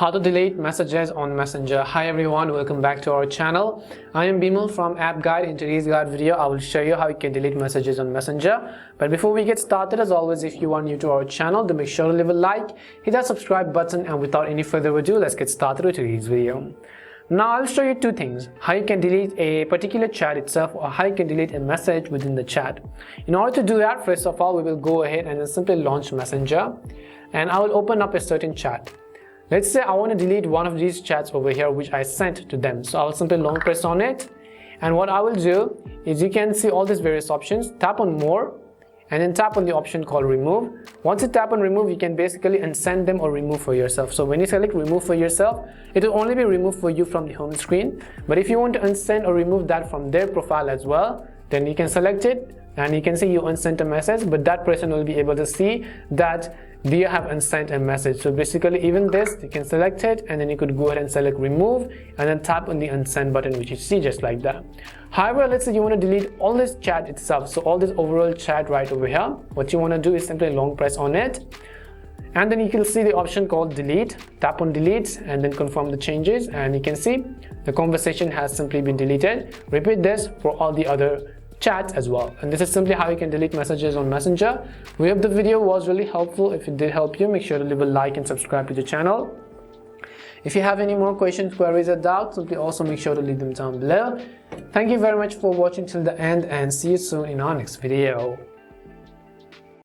How to delete messages on Messenger. Hi everyone, welcome back to our channel. I am Bimal from App Guide. In today's guide video, I will show you how you can delete messages on Messenger. But before we get started, as always, if you are new to our channel, then make sure to leave a like, hit that subscribe button, and without any further ado, let's get started with today's video. Now I'll show you two things: how you can delete a particular chat itself, or how you can delete a message within the chat. In order to do that, first of all, we will go ahead and then simply launch Messenger, and I will open up a certain chat. Let's say I want to delete one of these chats over here which I sent to them. So I will simply long press on it, and what I will do is, you can see all these various options. Tap on more and then tap on the option called remove. Once you tap on remove, you can basically unsend them or remove for yourself. So when you select remove for yourself, it will only be removed for you from the home screen. But if you want to unsend or remove that from their profile as well, then you can select it and you can see you unsent a message, but that person will be able to see that you have unsent a message. So basically, even this, you can select it and then you could go ahead and select remove and then tap on the unsend button, which you see just like that. However, let's say you want to delete all this chat itself, so all this overall chat right over here. What you want to do is simply long press on it, and then you can see the option called delete. Tap on delete and then confirm the changes, and you can see the conversation has simply been deleted. Repeat this for all the other chats as well. And this is simply how you can delete messages on Messenger. We hope the video was really helpful. If it did help you, make sure to leave a like and subscribe to the channel. If you have any more questions, queries, or doubts, simply also make sure to leave them down below. Thank you very much for watching till the end, and see you soon in our next video.